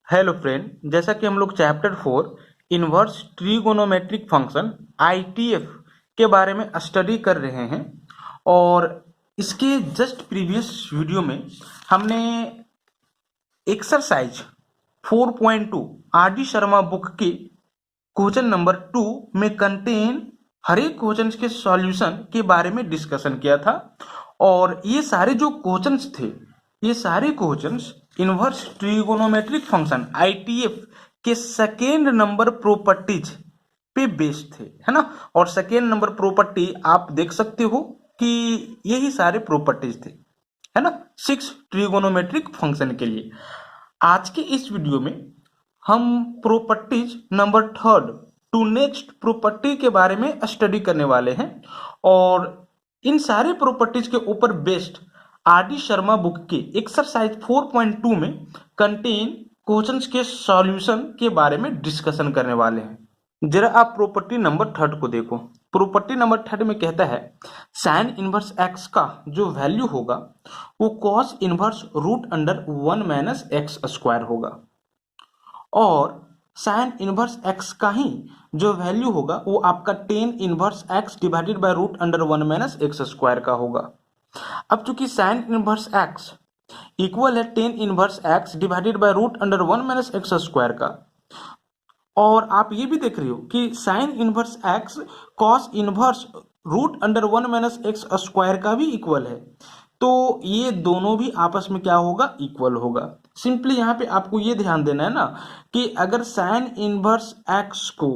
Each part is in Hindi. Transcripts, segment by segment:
हेलो फ्रेंड, जैसा कि हम लोग chapter 4 inverse trigonometric function ITF के बारे में स्टडी कर रहे हैं। और इसके जस्ट प्रीवियस वीडियो में हमने exercise 4.2 R D Sharma book के क्वेश्चन नंबर 2 में कंटेन हर एक क्वेश्चन के सॉल्यूशन के बारे में डिस्कशन किया था। और ये सारे जो क्वेश्चंस थे, ये सारे questions inverse trigonometric function ITF के सेकेंड नंबर प्रॉपर्टीज पे बेस्ड थे, है ना। और सेकेंड नंबर प्रॉपर्टी आप देख सकते हो कि यही सारे प्रॉपर्टीज थे, है ना, 6 ट्रिगोनोमेट्रिक फंक्शन के लिए। आज के इस वीडियो में हम properties number 3 to next property के बारे में स्टडी करने वाले हैं। और इन सारे प्रॉपर्टीज के ऊपर based R D Sharma book के एक्सरसाइज 4.2 में कंटेन क्वेश्चंस के सॉल्यूशन के बारे में डिस्कशन करने वाले हैं। जरा आप प्रॉपर्टी नंबर 3 को देखो। प्रॉपर्टी नंबर 3 में कहता है साइन इनवर्स एक्स का जो वैल्यू होगा वो cos inverse root under 1 minus x square होगा, और साइन इनवर्स एक्स का ही जो वैल्यू होगा वो आपका tan inverse x divided by root under 1 minus x square का होगा। अब चूंकि साइन इनवर्स एक्स इक्वल है tan inverse x divided by root under 1 minus x square का, और आप ये भी देख रहे हो कि sine inverse x cos inverse root under 1 minus x square का भी इक्वल है, तो ये दोनों भी आपस में क्या होगा, इक्वल होगा। सिंपली यहाँ पे आपको ये ध्यान देना है ना कि अगर साइन इनवर्स एक्स को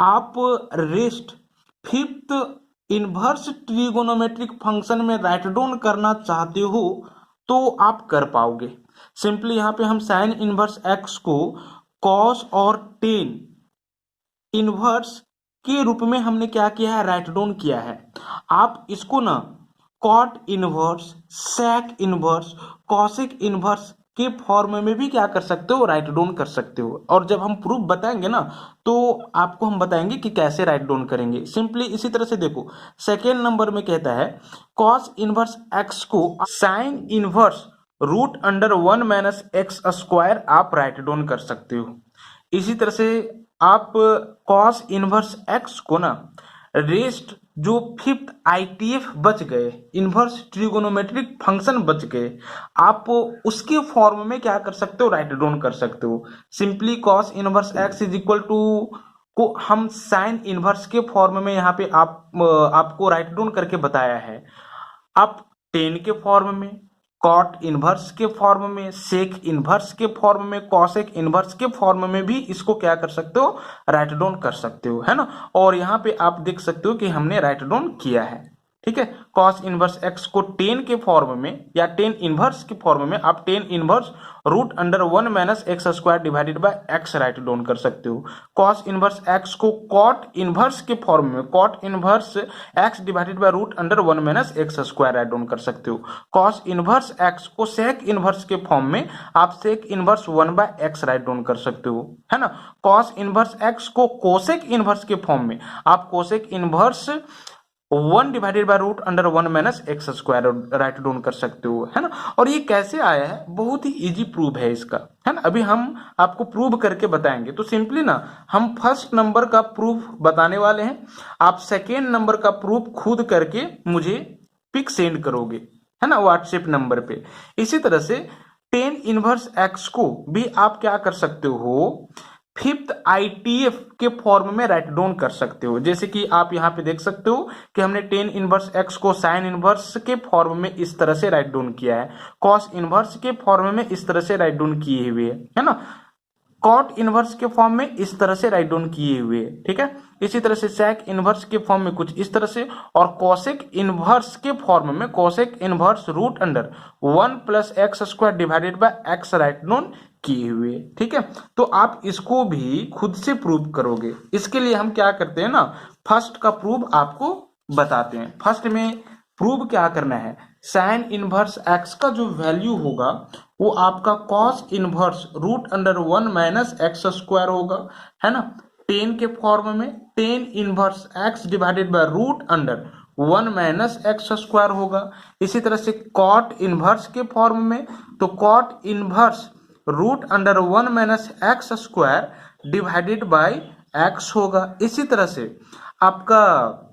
आप rest fifth inverse trigonometric function में राइट डाउन करना चाहते हो तो आप कर पाओगे। सिंपली यहाँ पे हम साइन इनवर्स एक्स को कॉस और टेन इनवर्स के रूप में हमने क्या किया है, राइट डाउन किया है। आप इसको ना cot inverse, sec inverse, cosec inverse के फॉर्म में भी क्या कर सकते हो, राइट डाउन कर सकते हो। और जब हम प्रूफ बताएंगे ना तो आपको हम बताएंगे कि कैसे राइट डाउन करेंगे। सिंपली इसी तरह से देखो, सेकेंड नंबर में कहता है कॉस इनवर्स एक्स को sine inverse root under 1 minus x square आप राइट डाउन कर सकते हो। इसी तरह से आप कॉस इनवर्स एक्स को ना रेस्ट जो फिफ्थ आईटीएफ बच गए, इनवर्स ट्रिगोनोमेट्रिक फंक्शन बच गए, आप उसके फॉर्म में क्या कर सकते हो, राइट डाउन कर सकते हो। Simply cos inverse x is equal to को हम साइन इनवर्स के फॉर्म में यहाँ पे आपको राइट डाउन करके बताया है। आप टेन के फॉर्म में, कॉट इनवर्स के फॉर्म में, सेक इनवर्स के फॉर्म में, कॉसेक इनवर्स के फॉर्म में भी इसको क्या कर सकते हो, राइट डाउन कर सकते हो, है ना। और यहाँ पे आप देख सकते हो कि हमने राइट डाउन किया है, ठीक है। कॉस इनवर्स एक्स को टेन के फॉर्म में या टेन इनवर्स के फॉर्म में आप tan inverse root under 1 minus x square divided by x write down कर सकते हो। कॉस इनवर्स एक्स को कॉट इनवर्स के फॉर्म में cot inverse x divided by root under 1 minus x square write down कर सकते हो। कॉस इनवर्स एक्स को सेक इनवर्स के फॉर्म में आप sec inverse 1 by x write down कर सकते हो, है ना। कॉस इनवर्स एक्स को कोसेक इनवर्स के फॉर्म में आप cosec inverse 1 divided by root under 1 minus x square write down कर सकते हो, है ना। और ये कैसे आया है, बहुत ही इजी प्रूफ है इसका, है ना। अभी हम आपको प्रूव करके बताएंगे। तो सिंपली ना हम फर्स्ट नंबर का प्रूफ बताने वाले हैं, आप सेकेंड नंबर का प्रूफ खुद करके मुझे पिक सेंड करोगे, है ना, व्हाट्सएप नंबर पे। इसी तरह से टेन इनवर्स एक्स को भी आप क्या कर सकते हो, फिफ्थ आईटीएफ के फॉर्म में राइट डाउन कर सकते हो। जैसे कि आप यहाँ पे देख सकते हो कि हमने टेन इनवर्स एक्स को साइन इनवर्स के फॉर्म में इस तरह से राइट डाउन किया है, कॉस इनवर्स के फॉर्म में इस तरह से राइट डाउन किए हुए है ना, कॉट इनवर्स के फॉर्म में इस तरह से राइट डाउन किए हुए, ठीक है। इसी तरह से सेक इनवर्स के फॉर्म में कुछ इस तरह से, और कोसेक इनवर्स के फॉर्म में cosec inverse root under 1 plus x square divided by x write down किए हुए, ठीक है। तो आप इसको भी खुद से प्रूव करोगे। इसके लिए हम क्या करते हैं ना, फर्स्ट का प्रूव आपको बताते हैं। फर्स्ट में प्रूव क्या करना है, साइन इनवर्स एक्स का जो वैल्यू होगा वो आपका cos inverse root under 1 minus x square होगा, है ना। टेन के फॉर्म में tan inverse x divided by root under 1 minus x square होगा। इसी तरह से कॉट इनवर्स के फॉर्म में तो cot inverse root under 1 minus x square divided by x होगा। इसी तरह से आपका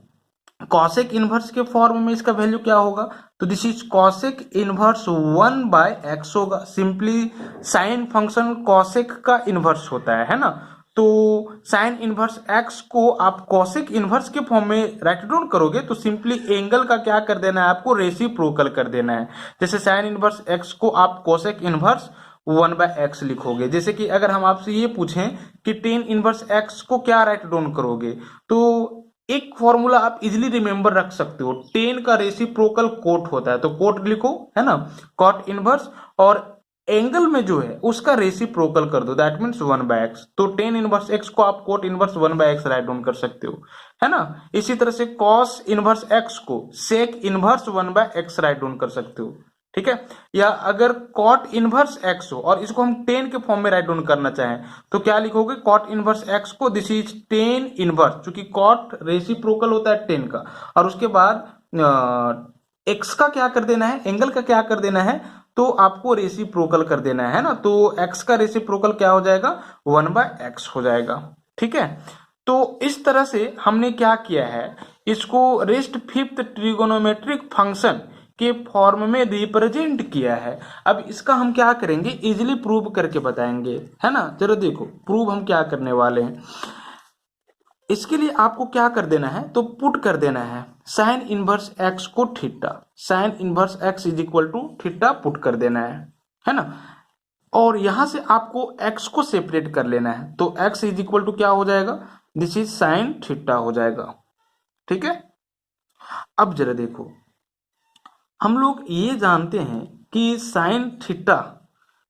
कॉसेक इनवर्स के फॉर्म में इसका वैल्यू क्या होगा, तो this is cosec inverse 1 by x होगा। सिंपली साइन फंक्शन कॉसेक का इनवर्स होता है ना, तो साइन इनवर्स एक्स को आप कॉसेक इनवर्स के फॉर्म में राइट डाउन करोगे तो सिंपली एंगल का क्या कर देना है, आपको रेसिप्रोकल कर देना है। जैसे साइन इनवर्स एक्स को आप कॉसेक इनवर्स 1 बाय एक्स लिखोगे। जैसे कि अगर हम आपसे ये पूछें कि टेन इनवर्स एक्स को क्या राइट डाउन करोगे, तो एक फॉर्मूला आप इजिली रिमेंबर रख सकते हो, टेन का रेसिप्रोकल कोट होता है, तो कोट लिखो, है ना, कॉट इनवर्स, और एंगल में जो है उसका रेसिप्रोकल कर दो, दैट मीन्स 1 बाय एक्स। तो टेन इनवर्स एक्स को आप cot inverse 1 by x write down कर सकते हो, है ना। इसी तरह से कॉस इनवर्स एक्स को sec inverse 1 by x write down कर सकते हो, ठीक है। या अगर कॉट इनवर्स एक्स हो और इसको हम टेन के फॉर्म में राइट डाउन करना चाहें तो क्या लिखोगे, कॉट इनवर्स एक्स को दिस इज टेन इनवर्स, क्योंकि कॉट रेसिप्रोकल होता है टेन का, और उसके बाद एक्स का क्या कर देना है, एंगल का क्या कर देना है, तो आपको रेसिप्रोकल कर देना है ना। तो एक्स का रेसिप्रोकल क्या हो जाएगा, 1 बाय एक्स हो जाएगा, ठीक है। तो इस तरह से हमने क्या किया है, इसको रेस्ट फिफ्थ ट्रिगोनोमेट्रिक फंक्शन के फॉर्म में रिप्रेजेंट किया है। अब इसका हम क्या करेंगे, इजिली प्रूव करके बताएंगे, है ना। जरा देखो प्रूव हम क्या करने वाले हैं। इसके लिए आपको क्या कर देना है, तो पुट कर देना है साइन इनवर्स एक्स को theta, sine inverse x is equal to theta put कर देना है ना। और यहां से आपको x को सेपरेट कर लेना है, तो x इज इक्वल टू क्या हो जाएगा, दिस इज साइन थीटा हो जाएगा, ठीक है। अब जरा देखो, हम लोग ये जानते हैं कि साइन थीटा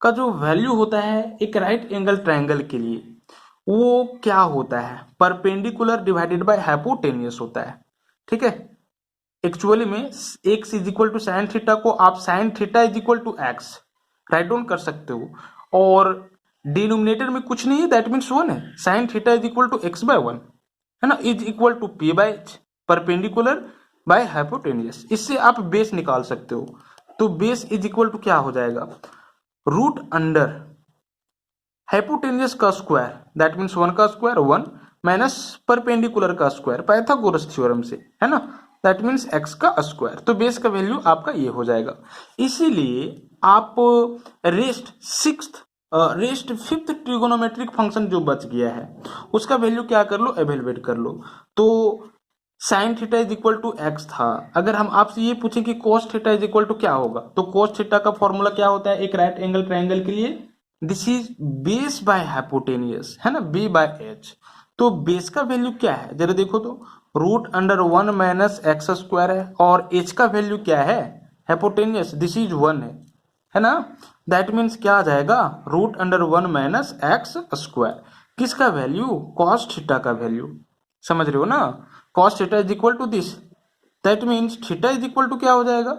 का जो वैल्यू होता है एक राइट एंगल ट्रायंगल के लिए, वो क्या होता है, परपेंडिकुलर डिवाइडेड बाय हाइपोटेनियस होता है, ठीक है। एक्चुअली में x is equal to sine theta को आप sine theta is equal to x write down कर सकते हो, और डिनोमिनेटर में कुछ नहीं है, दैट मीन्स 1 है, sine theta is equal to x by 1, है ना, is equal to p by h, perpendicular by hypotenuse. इससे आप बेस निकाल सकते हो, तो बेस इज इक्वल टू क्या हो जाएगा, रूट अंडर हाइपोटेनियस का स्क्वायर, दैट मीन्स 1 का स्क्वायर 1 माइनस परपेंडिकुलर का स्क्वायर पाइथागोरस थ्योरम से, है ना, दैट मीन्स x का स्क्वायर। तो बेस का वैल्यू आपका ये हो जाएगा। इसीलिए आप रेस्ट फिफ्थ ट्रिगोनोमेट्रिक फंक्शन जो बच गया है उसका वैल्यू क्या कर लो, एवेलुएट कर लो। तो sine theta is equal to x था, अगर हम आपसे ये पूछें कि cos theta is equal to क्या होगा, तो कोस थीटा का फॉर्मूला क्या होता है एक राइट एंगल ट्रायंगल के लिए, this is base by hypotenuse, है ना, b बाय h। तो बेस का वैल्यू क्या है, जरा देखो तो root under 1 minus x square है, और h का वैल्यू क्या है, हाइपोटेनियस, दिस इज 1 है ना। दैट मीन्स क्या आ जाएगा, root under 1 minus x square, किसका वैल्यू, कॉस थीटा का वैल्यू, समझ रहे हो ना। Cos theta is equal to this, that means theta is equal to क्या हो जाएगा,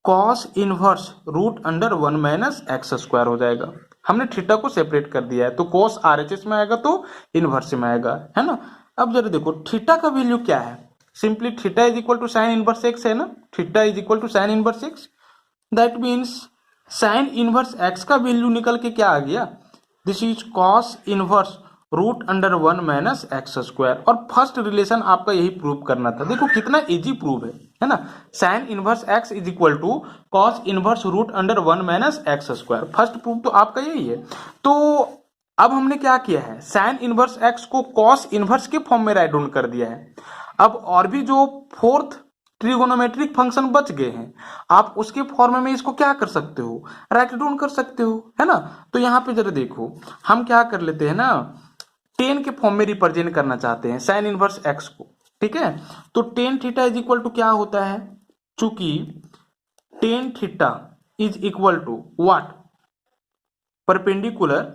cos inverse root under 1 minus x square हो जाएगा। हमने थीटा को सेपरेट कर दिया है, तो कॉस आरएचएस में आएगा तो इनवर्स में आएगा, है ना। अब जरा देखो थीटा का वैल्यू क्या है, simply theta is equal to sine inverse x है ना, theta is equal to sine inverse x, that means sine inverse x का वैल्यू निकल के क्या आ गया, this is cos inverse root under 1 minus x square. और फर्स्ट रिलेशन आपका यही प्रूव करना था, देखो कितना इजी प्रूव है ना। Sine inverse x is equal to cos inverse root under 1 minus x square, first prove तो आपका यही है। तो अब हमने क्या किया है, साइन इनवर्स एक्स को कॉस इनवर्स के फॉर्म में राइट डाउन कर दिया है। अब और भी जो फोर्थ ट्रिगोनोमेट्रिक फंक्शन बच गए हैं, आप उसके फॉर्म में इसको क्या कर सकते हो, राइट डाउन कर सकते हो, है ना। तो यहाँ पे जरा देखो हम क्या कर लेते हैं ना, टेन के फॉर्म में रिप्रेजेंट करना चाहते हैं साइन इनवर्स एक्स को, ठीक है। तो tan theta is equal to क्या होता है, चूंकि tan theta is equal to what, perpendicular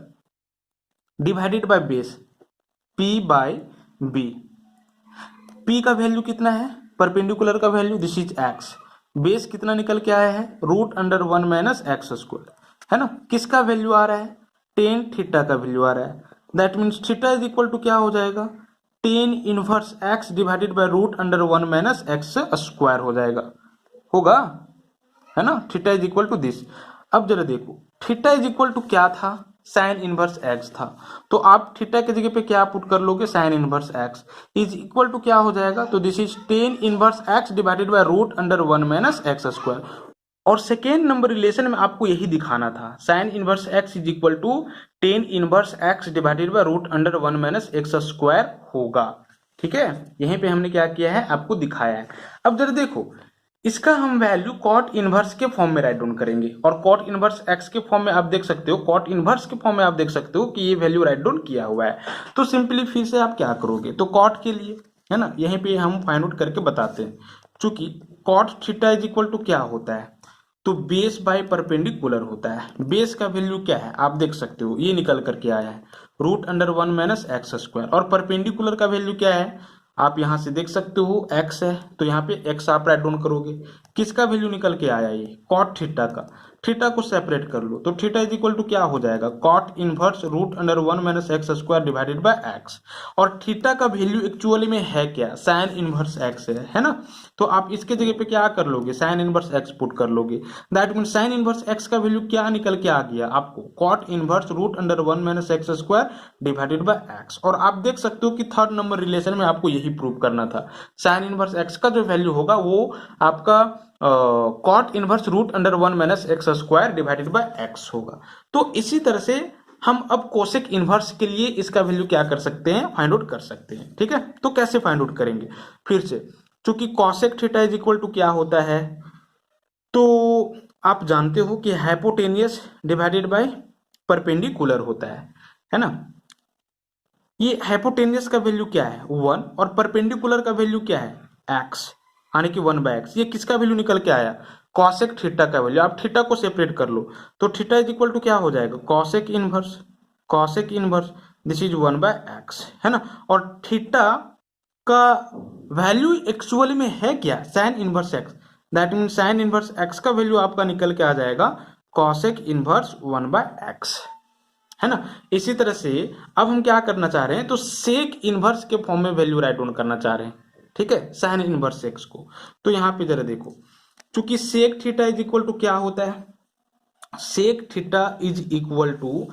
divided by base p by b। p का वैल्यू कितना है, परपेंडिकुलर का value this is x, base कितना निकल के आया है, root under 1 minus x square, है ना। किसका वैल्यू आ रहा है, टेन थीटा का वैल्यू आ रहा है, that means theta is equal to क्या हो जाएगा, tan inverse x divided by root under 1 minus x square हो जाएगा, होगा, है ना, theta is equal to this. अब जरा देखो थीटा इज इक्वल टू क्या था, साइन इनवर्स एक्स था। तो आप थीटा की जगह पे क्या पुट कर लोगे, sine inverse x is equal to क्या हो जाएगा, तो this is tan inverse x divided by root under 1 minus x square. और सेकेंड नंबर रिलेशन में आपको यही दिखाना था, sine inverse x is equal to tan inverse x divided by root under 1 minus x square होगा। ठीक है, यहीं पे हमने क्या किया है, आपको दिखाया है। अब जरा देखो, इसका हम वैल्यू कॉट इनवर्स के फॉर्म में राइट डाउन करेंगे, और कॉट इनवर्स एक्स के फॉर्म में आप देख सकते हो, कॉट इनवर्स के फॉर्म में आप देख सकते हो कि ये वैल्यू राइट डाउन किया हुआ है। तो सिंपली फिर से आप क्या करोगे, तो कॉट के लिए है ना, यहीं पे हम फाइंड आउट करके बताते हैं। चूंकि cot theta is equal to क्या होता है, तो बेस बाय परपेंडिकुलर होता है। बेस का वैल्यू क्या है, आप देख सकते हो ये निकल करके आया है root under 1 minus x square, और परपेंडिकुलर का वैल्यू क्या है, आप यहां से देख सकते हो एक्स है, तो यहाँ पे एक्स आप राइट डाउन करोगे। किसका वैल्यू निकल के आया, ये कॉट थीटा का। थीटा को सेपरेट कर लो, तो थीटा इज इक्वल टू क्या हो जाएगा, cot inverse root under 1 minus x square divided by x. और थीटा का वैल्यू एक्चुअली में है क्या, साइन इनवर्स एक्स है ना। तो आप इसके जगह पे क्या कर लोगे, साइन इनवर्स एक्स पुट कर लोगे। That mean sine inverse x का वैल्यू क्या निकल के आ गया आपको, cot inverse root under 1 minus x square divided by x. और आप देख सकते हो कि थर्ड नंबर रिलेशन में आपको यही प्रूव करना था, साइन इनवर्स एक्स का जो वैल्यू होगा वो आपका cot inverse root under 1 minus x square divided by x होगा। तो इसी तरह से हम अब कोसेक इनवर्स के लिए इसका वैल्यू क्या कर सकते हैं, फाइंड आउट कर सकते हैं। ठीक है, तो कैसे फाइंड आउट करेंगे, फिर से चूंकि cosec theta is equal to क्या होता है, तो आप जानते हो कि हाइपोटेनियस डिवाइडेड बाय परपेंडिकुलर होता है ना। ये हाइपोटेनियस का वैल्यू क्या है 1, और परपेंडिकुलर का वैल्यू क्या है x, यानी कि 1/x। ये किसका वैल्यू निकल के आया, कॉसेक थीटा का वैल्यू। आप थीटा को सेपरेट कर लो, तो थीटा इज इक्वल टू क्या हो जाएगा, cosec inverse this is 1/x, है ना। और थीटा का वैल्यू एक्चुअली में है क्या, sign inverse x. That mean sine inverse x का वैल्यू आपका निकल के आ जाएगा कॉसेक इनवर्स 1/x, है ना। इसी तरह से अब हम क्या करना चाह रहे हैं, तो सेक इनवर्स के फॉर्म में वैल्यू राइट डाउन करना चाह रहे हैं। ठीक है, साइन इनवर्स एक्स को। तो यहां पे जरा देखो, चूंकि sec theta is equal to क्या होता है, sec theta is equal to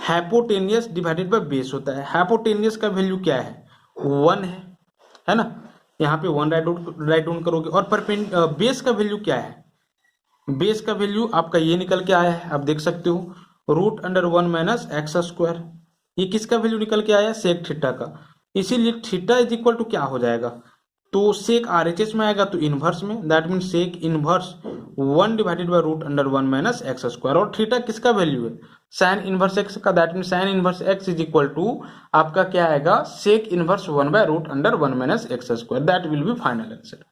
hypotenuse divided by base होता है। हाइपोटेनियस का वैल्यू क्या है 1 है ना। यहाँ पे 1 राइट डाउन करोगे, और बेस का वैल्यू क्या है, बेस का वैल्यू आपका ये निकल के आया है, आप देख सकते हो root under 1 minus x square. ये किसका वैल्यू निकल के आया, सेक थीटा का। इसीलिए थीटा इज इक्वल टू क्या हो जाएगा, तो सेक आरएचएस में आएगा तो इनवर्स में, that mean sec inverse 1 divided by root under 1 minus x square. और थीटा किसका वैल्यू है, साइन इनवर्स एक्स का, that mean sine inverse x is equal to आपका क्या आएगा, sec inverse 1 by root under 1 minus x square. That will be final answer,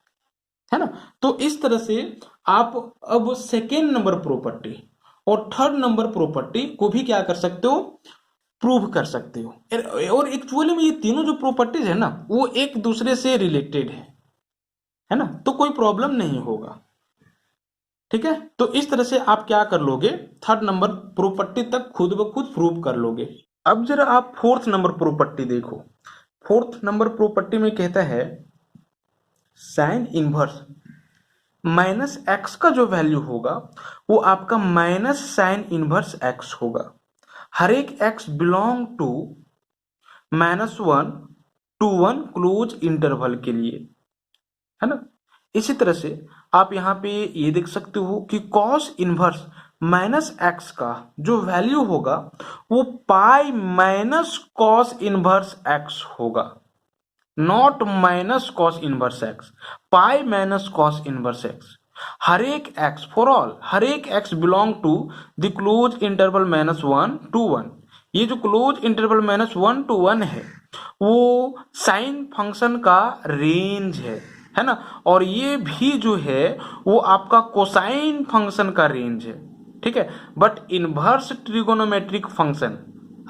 है ना। तो इस तरह से आप अब सेकेंड नंबर प्रॉपर्टी और थर्ड नंबर प्रॉपर्टी को भी क्या कर सकते हो, प्रूव कर सकते हो। और एक्चुअली में ये तीनों जो प्रॉपर्टीज है ना, वो एक दूसरे से रिलेटेड है ना, तो कोई प्रॉब्लम नहीं होगा। ठीक है, तो इस तरह से आप क्या कर लोगे, थर्ड नंबर प्रॉपर्टी तक खुद ब खुद प्रूव कर लोगे। अब जरा आप फोर्थ नंबर प्रॉपर्टी देखो। फोर्थ नंबर प्रॉपर्टी में कहता है साइन इनवर्स माइनस एक्स का जो वैल्यू होगा वो आपका माइनस साइन इनवर्स एक्स होगा। हर एक x belong to -1 to 1 close interval के लिए, है ना। इसी तरह से आप यहाँ पे ये देख सकते हो कि कॉस इनवर्स माइनस एक्स का जो वैल्यू होगा वो pi minus cos inverse x होगा, not minus cos inverse x, pi minus cos inverse x. हर एक एक्स फॉर ऑल, हर एक x belong to the close interval -1 to 1। ये जो क्लोज इंटरवल -1 to 1 है वो साइन फंक्शन का रेंज है ना। और ये भी जो है वो आपका कोसाइन फंक्शन का रेंज है। ठीक है, but inverse trigonometric function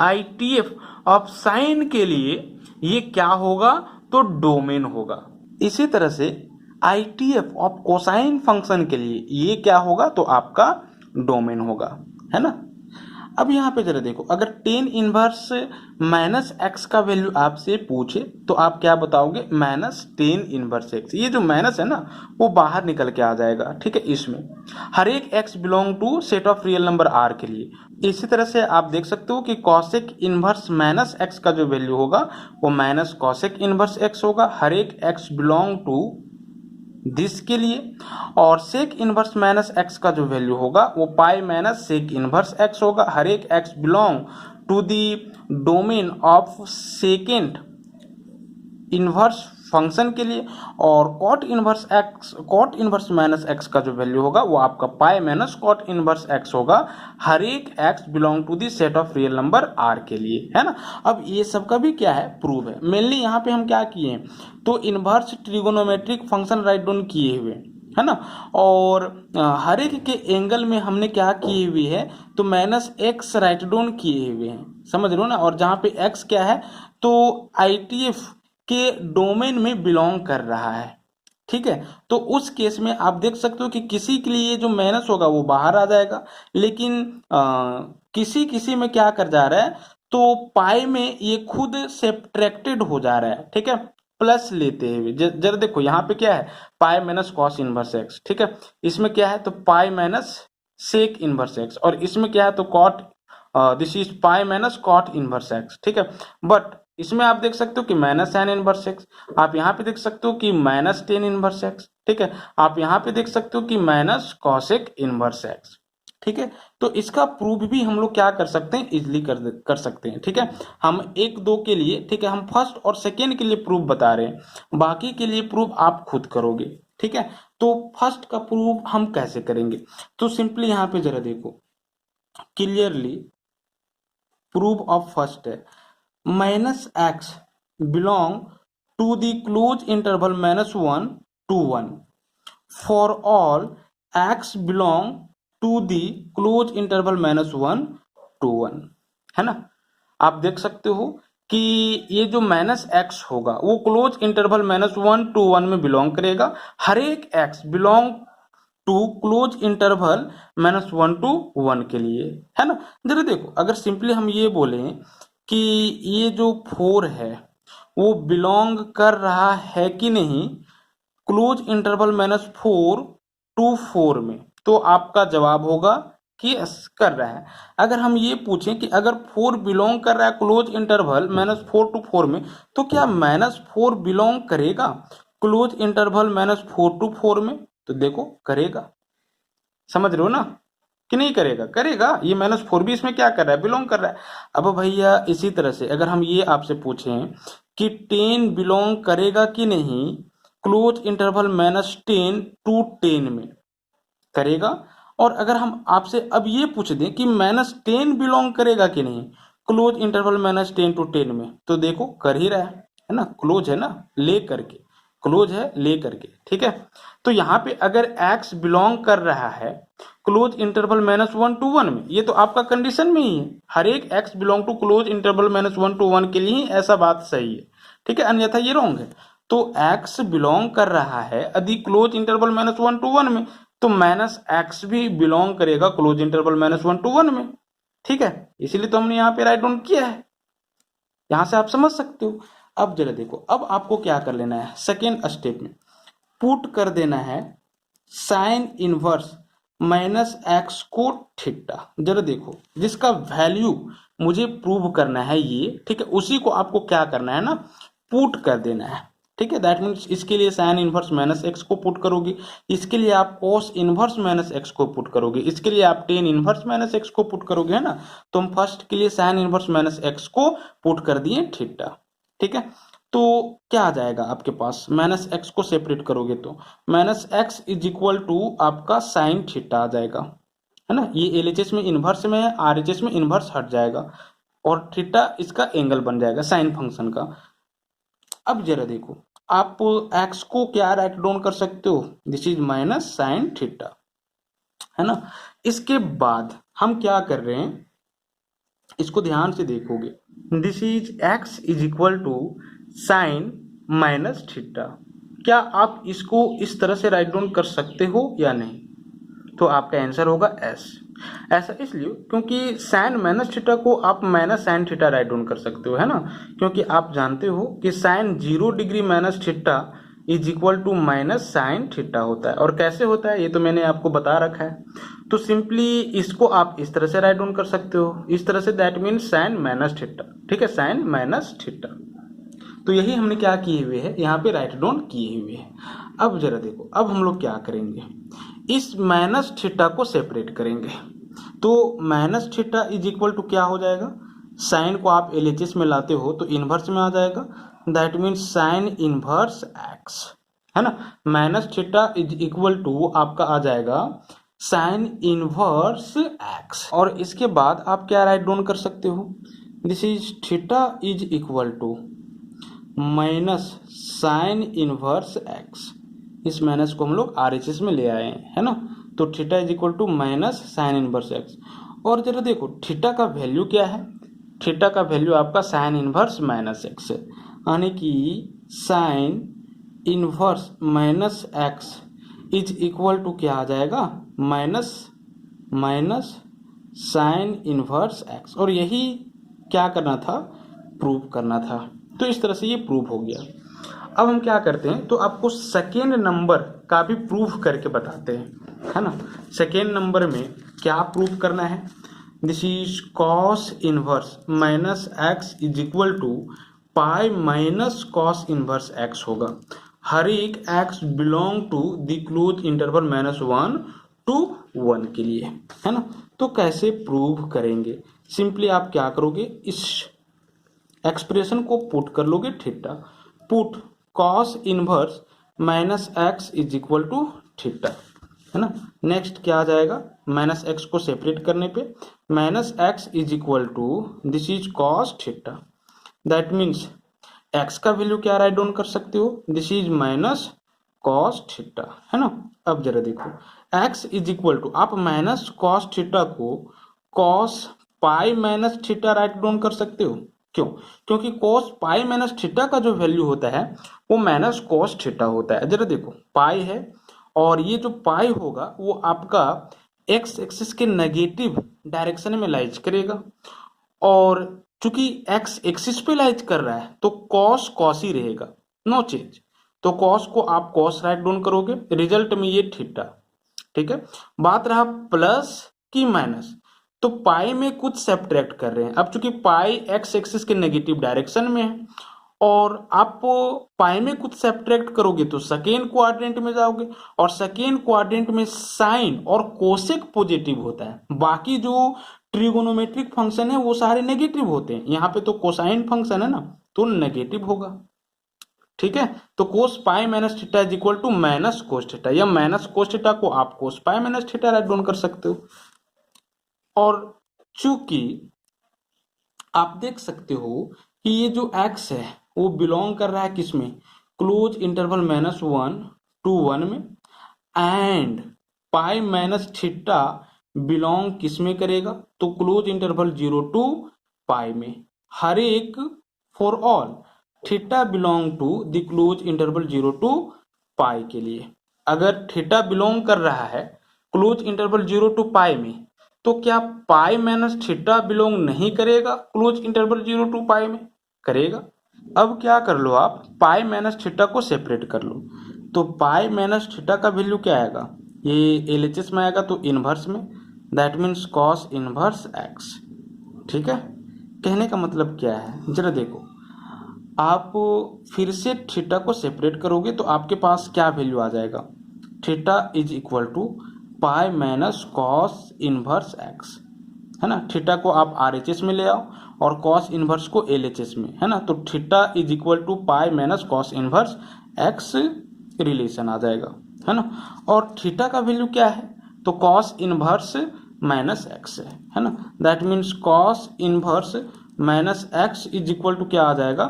ITF of sine के लिए ये क्या होगा, तो डोमेन होगा। इसी तरह से ITF ऑफ कोसाइन फंक्शन के लिए ये क्या होगा, तो आपका डोमेन होगा, है ना। अब यहाँ पे जरा देखो, अगर टेन इनवर्स माइनस एक्स का वैल्यू आपसे पूछे तो आप क्या बताओगे, माइनस टेन इनवर्स एक्स। ये जो माइनस है ना वो बाहर निकल के आ जाएगा, ठीक है। इसमें हर एक x belong to set of real number R के लिए। इसी तरह से आप देख सकते हो कि कॉसेक इनवर्स माइनस एक्स का जो वैल्यू होगा वो माइनस कॉसेक इनवर्स एक्स होगा हर एक एक्स बिलोंग टू दिस के लिए। और सेक इनवर्स माइनस एक्स का जो वैल्यू होगा वो pi minus sec inverse x होगा हर एक x belong to the domain of second inverse function के लिए। और कॉट इनवर्स माइनस एक्स का जो वैल्यू होगा वो आपका pi minus cot inverse x होगा हर एक x belong to the set of real number R के लिए, है ना। अब ये सब का भी क्या है, प्रूव है। मेनली यहाँ पे हम क्या किए हैं, तो inverse trigonometric function right down किए हुए, है ना। और हर एक के एंगल में हमने क्या किए हुए है, तो माइनस एक्स राइट डाउन किए हुए हैं, समझ लो ना। और जहाँ पे एक्स क्या है, तो ITF के डोमेन में बिलोंग कर रहा है, ठीक है। तो उस केस में आप देख सकते हो कि किसी के लिए जो माइनस होगा वो बाहर आ जाएगा, लेकिन किसी किसी में क्या कर जा रहा है, तो पाई में ये खुद सब्ट्रैक्टेड हो जा रहा है, ठीक है। प्लस लेते हुए जरा देखो यहाँ पे क्या है, pi minus cos inverse x, ठीक है। इसमें क्या है, तो pi minus sec inverse x, और इसमें क्या है, तो cot, this is pi minus cot inverse x, ठीक है। बट इसमें आप देख सकते हो कि माइनस साइन इनवर्स एक्स, आप यहाँ पे देख सकते हो कि माइनस टेन इनवर्स एक्स, ठीक है। आप यहाँ पे देख सकते हो कि माइनस कॉसेक इनवर्स एक्स, ठीक है। तो इसका प्रूफ भी हम लोग क्या कर सकते हैं, इजिली कर सकते हैं, ठीक है। हम एक दो के लिए, ठीक है, हम फर्स्ट और सेकेंड के लिए प्रूफ बता रहे हैं, बाकी के लिए प्रूफ आप खुद करोगे, ठीक है। तो फर्स्ट का प्रूफ हम कैसे करेंगे, तो सिंपली यहाँ पे जरा देखो, क्लियरली प्रूफ ऑफ फर्स्ट है minus x belong to the close interval -1 to 1 for all x belong to the close interval -1 to 1, है ना। आप देख सकते हो कि ये जो माइनस एक्स होगा वो क्लोज इंटरवल -1 to 1 में बिलोंग करेगा हर एक x belong to close interval -1 to 1 के लिए, है ना। जरा देखो, अगर सिंपली हम ये बोलें कि ये जो 4 है वो बिलोंग कर रहा है कि नहीं क्लोज इंटरवल -4 to 4 में, तो आपका जवाब होगा कि यस कर रहा है। अगर हम ये पूछें कि अगर 4 बिलोंग कर रहा है क्लोज इंटरवल -4 to 4 में, तो क्या -4 बिलोंग करेगा क्लोज इंटरवल -4 to 4 में, तो देखो करेगा, समझ रहे हो ना कि नहीं करेगा, करेगा। ये -4 भी इसमें क्या कर रहा है, बिलोंग कर रहा है। अब भैया इसी तरह से अगर हम ये आपसे पूछें कि 10 बिलोंग करेगा कि नहीं क्लोज इंटरवल -10 to 10 में, करेगा। और अगर हम आपसे अब ये पूछ दें कि -10 बिलोंग करेगा कि नहीं क्लोज इंटरवल -10 to 10 में, तो देखो कर ही रहा है ना, क्लोज है ना, ले करके, क्लोज है ले करके, ठीक है। तो यहाँ पे अगर x बिलोंग कर रहा है क्लोज इंटरवल -1 to 1 में, ये तो आपका कंडीशन में ही है, हर एक x belong to close interval -1 to 1 के लिए ही ऐसा बात सही है, ठीक है, अन्यथा ये रॉन्ग है। तो x बिलोंग कर रहा है यदि क्लोज इंटरवल -1 to 1 में, तो -x भी बिलोंग करेगा क्लोज इंटरवल -1 to 1 में, ठीक है। इसीलिए तो हमने यहाँ पे राइट डाउन किया है, यहां से आप समझ सकते हो। अब जरा देखो, अब आपको क्या कर लेना है, सेकेंड स्टेप में पुट कर देना है साइन इनवर्स -x को थीटा। जरा देखो, जिसका वैल्यू मुझे प्रूव करना है ये, ठीक है, उसी को आपको क्या करना है ना, पुट कर देना है, ठीक है। दैट मीन्स इसके लिए साइन इनवर्स -x को पुट करोगे, इसके लिए आप कोस इनवर्स -x को पुट करोगे, इसके लिए आप टेन इनवर्स -x को पुट करोगे, है ना। तो हम फर्स्ट के लिए साइन इनवर्स -x को पुट कर दिए थीटा, ठीक है। तो क्या आ जाएगा आपके पास, -x को सेपरेट करोगे तो -x इज इक्वल टू आपका साइन थीटा आ जाएगा, है ना। ये LHS में इनवर्स में है, RHS में इनवर्स हट जाएगा, और थीटा इसका एंगल बन जाएगा साइन फंक्शन का। अब जरा देखो, आप x को क्या राइट डाउन कर सकते हो, this is minus sine theta, है ना। इसके बाद हम क्या कर रहे हैं, इसको ध्यान से देखोगे, this is x is equal to sine minus theta. क्या आप इसको इस तरह से राइट डाउन कर सकते हो या नहीं, तो आपका आंसर होगा S। ऐसा इसलिए क्योंकि साइन माइनस थीटा को आप minus sine theta right down कर सकते हो, है ना, क्योंकि आप जानते हो कि sine 0 degree minus theta is equal to minus sine theta होता है। और कैसे होता है ये तो मैंने आपको बता रखा है। तो सिंपली इसको आप इस तरह से राइट डाउन कर सकते हो, इस तरह से, that means sign minus theta. ठीक है, साइन माइनस थीटा। तो यही हमने क्या किए हुए है, यहाँ पे राइट डाउन किए हुए है। अब जरा देखो, अब हम लोग क्या करेंगे, इस माइनस थीटा को सेपरेट करेंगे। तो minus theta is equal to क्या हो जाएगा, साइन को आप एलएचएस में लाते हो तो इनवर्स में आ जाएगा, that means sine inverse x, है ना। Minus theta is equal to आपका आ जाएगा साइन इनवर्स एक्स। और इसके बाद आप क्या राइट डाउन कर सकते हो, this is theta is equal to minus sine inverse x. इस माइनस को हम लोग आरएचएस में ले आए हैं, है ना। तो theta is equal to minus sine inverse x. और जरा देखो थीटा का वैल्यू क्या है, थीटा का वैल्यू आपका साइन इनवर्स माइनस एक्स है, यानी कि sine inverse minus x is equal to क्या आ जाएगा, minus minus sine inverse x. और यही क्या करना था, प्रूव करना था। तो इस तरह से ये प्रूव हो गया। अब हम क्या करते हैं, तो आपको सेकेंड नंबर का भी प्रूव करके बताते हैं, है ना। सेकेंड नंबर में क्या प्रूव करना है, this is cos inverse minus x is equal to pi minus cos inverse x होगा। हर एक x belong to the close interval -1 to 1 के लिए, है ना। तो कैसे प्रूव करेंगे, सिंपली आप क्या करोगे, इस एक्सप्रेशन को पुट कर लोगे theta, put cos inverse minus x is equal to theta, है ना। नेक्स्ट क्या आ जाएगा, माइनस एक्स को सेपरेट करने पे minus x is equal to this is cos theta, that means x का वैल्यू क्या राइट डाउन कर सकते हो, this is minus cos theta, है ना। अब जरा देखो एक्स इज इक्वल टू, आप माइनस कॉस थीटा को cos pi minus theta right down कर सकते हो। क्यों, क्योंकि कॉस पाई माइनस थीटा का जो वैल्यू होता है वो माइनस कॉस थीटा होता है। जरा देखो पाई है और ये जो पाई होगा वो आपका एक्स एक्सिस के नेगेटिव डायरेक्शन में लाइज करेगा, और चूंकि एक्स एक्सिस पे लाइज कर रहा है तो कॉस कॉस ही रहेगा, नो चेंज। तो कॉस को आप कॉस राइट डाउन करोगे, रिजल्ट में ये थीटा। ठीक है, बात रहा प्लस की माइनस, तो पाई में कुछ सब्ट्रैक्ट कर रहे हैं। अब चूंकि पाई एक्स एक्सिस के नेगेटिव डायरेक्शन में है और आप पाई में कुछ सब्ट्रैक्ट करोगे तो सेकेंड क्वाड्रेंट में जाओगे, और सेकेंड क्वाड्रेंट में साइन और कोसेक पॉजिटिव होता है, बाकी जो ट्रिगोनोमेट्रिक फंक्शन है वो सारे नेगेटिव होते हैं। यहाँ पे तो कोसाइन फंक्शन है ना, तो नेगेटिव होगा। ठीक है, तो cos pi minus theta is equal to minus cos theta, या माइनस कोस थीटा को आप cos pi minus theta right down कर सकते हो। और चूंकि आप देख सकते हो कि ये जो x है वो बिलोंग कर रहा है किसमें, क्लोज इंटरवल -1 to 1 में, and pi minus theta belong किसमें करेगा, तो क्लोज इंटरवल 0 to पाई में। हर एक for all theta belong to the close interval 0 to pi के लिए। अगर थीटा बिलोंग कर रहा है क्लोज इंटरवल 0 to पाई में, तो क्या पाई माइनस थीटा बिलोंग नहीं करेगा क्लोज इंटरवल 0 to पाई में, करेगा। अब क्या कर लो, आप पाई माइनस थीटा को सेपरेट कर लो, तो पाई माइनस थीटा का वैल्यू क्या आएगा, ये एलएचएस में आएगा तो इनवर्स में, that means cos inverse x. ठीक है, कहने का मतलब क्या है, जरा देखो आप फिर से थीटा को सेपरेट करोगे तो आपके पास क्या वैल्यू आ जाएगा, theta is equal to pi minus cos inverse x, है ना। थीटा को आप आरएचएस में ले आओ और कॉस इनवर्स को एलएचएस में, है ना। तो theta is equal to pi minus cos inverse x relation आ जाएगा, है ना। और थीटा का वैल्यू क्या है, तो कॉस इनवर्स माइनस एक्स है ना, that means cos inverse minus x is equal to क्या आ जाएगा,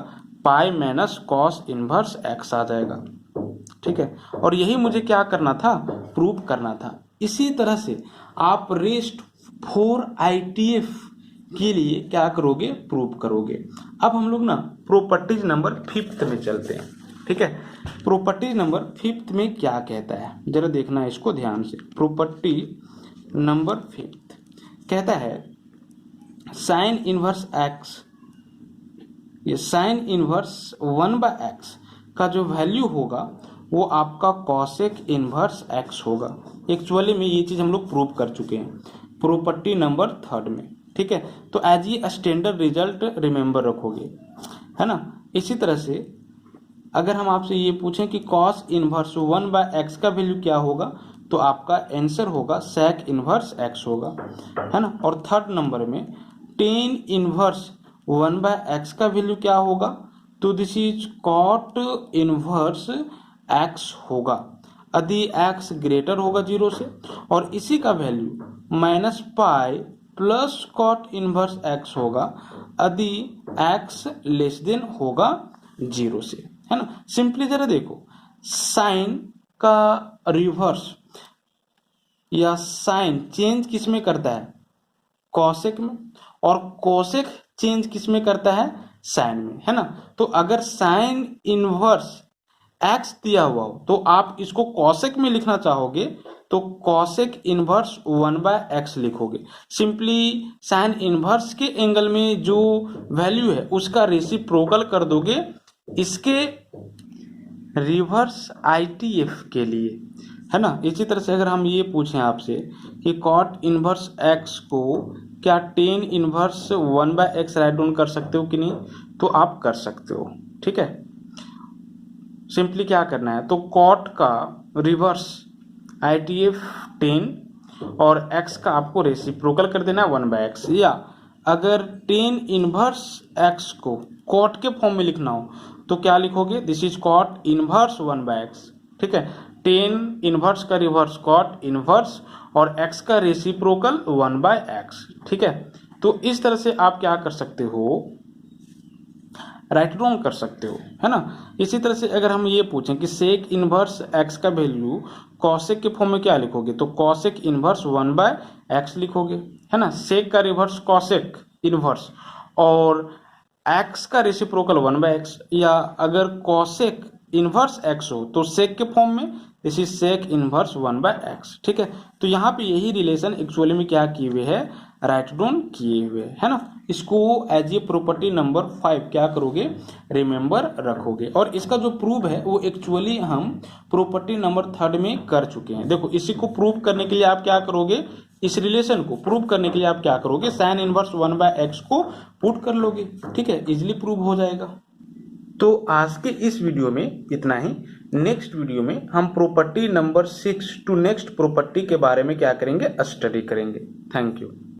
pi minus cos inverse x आ जाएगा। ठीक है, और यही मुझे क्या करना था, प्रूव करना था। इसी तरह से आप रेस्ट 4 ITF के लिए क्या करोगे, प्रूव करोगे। अब हम लोग ना प्रॉपर्टीज नंबर 5 में चलते हैं। ठीक है, प्रॉपर्टीज नंबर 5 में क्या कहता है, जरा देखना इसको ध्यान से। प्रॉपर्टी नंबर 5, कहता है साइन इनवर्स एक्स, ये साइन इनवर्स 1/x का जो वैल्यू होगा वो आपका कॉसेक इनवर्स x होगा। एक्चुअली में ये चीज हम लोग प्रूव कर चुके हैं प्रॉपर्टी नंबर 3 में, ठीक है। तो एज ये स्टैंडर्ड रिजल्ट रिमेंबर रखोगे, है ना। इसी तरह से अगर हम आपसे ये पूछें कि कॉस इनवर्स 1/x का वैल्यू क्या होगा, तो आपका आंसर होगा सेक इनवर्स x होगा, है ना। और 3rd नंबर में टेन इनवर्स 1/x का वैल्यू क्या होगा, तो this is cot inverse x होगा यदि x ग्रेटर होगा 0 से, और इसी का value minus pi plus cot inverse x होगा यदि x लेस देन होगा 0 से, है ना। सिंपली जरा देखो, साइन का रिवर्स या साइन चेंज किस में करता है, कॉसेक में, और कोसेक चेंज किस में करता है, साइन में, है ना। तो अगर साइन इनवर्स x दिया हुआ हो तो आप इसको कॉसेक में लिखना चाहोगे तो कॉसेक इनवर्स 1/x लिखोगे। सिंपली साइन इनवर्स के एंगल में जो वैल्यू है उसका रेसिप्रोकल कर दोगे इसके रिवर्स ITF के लिए, है ना। इसी तरह से अगर हम ये पूछें आपसे कि कॉट इनवर्स x को क्या tan inverse 1/x right down कर सकते हो कि नहीं, तो आप कर सकते हो, ठीक है। सिंपली क्या करना है, तो कॉट का रिवर्स ITF 10 और x का आपको रेसिप्रोकल कर देना है 1/x, या अगर टेन इनवर्स x को कॉट के फॉर्म में लिखना हो तो क्या लिखोगे, this is cot inverse 1/x, ठीक है। टेन इनवर्स का रिवर्स कॉट इनवर्स और x का रेसिप्रोकल 1/x, ठीक है। तो इस तरह से आप क्या कर सकते हो, राइट डाउन कर सकते हो, है ना। इसी तरह से अगर हम ये पूछें कि सेक इनवर्स x का वैल्यू कॉसेक के फॉर्म में क्या लिखोगे, तो कॉसेक इनवर्स 1/x लिखोगे, है ना। सेक का रिवर्स कॉसेक इनवर्स और x का रेसिप्रोकल 1/x, या अगर कॉसेक इनवर्स x हो तो सेक के फॉर्म में this is sec inverse 1/x, ठीक है। तो यहाँ पे यही रिलेशन एक्चुअली में क्या किए हुए है, राइट डाउन किए हुए, है ना। इसको एज ए प्रॉपर्टी नंबर 5 क्या करोगे, रिमेंबर रखोगे। और इसका जो प्रूव है वो एक्चुअली हम प्रॉपर्टी नंबर 3 में कर चुके हैं। देखो, इसी को प्रूव करने के लिए आप क्या करोगे, इस रिलेशन को प्रूव करने के लिए आप क्या करोगे, साइन इनवर्स 1/x को पुट कर लोगे, ठीक है, इजिली प्रूव हो जाएगा। तो आज के इस वीडियो में इतना ही। नेक्स्ट वीडियो में हम property number 6 to next property के बारे में क्या करेंगे, स्टडी करेंगे। Thank you.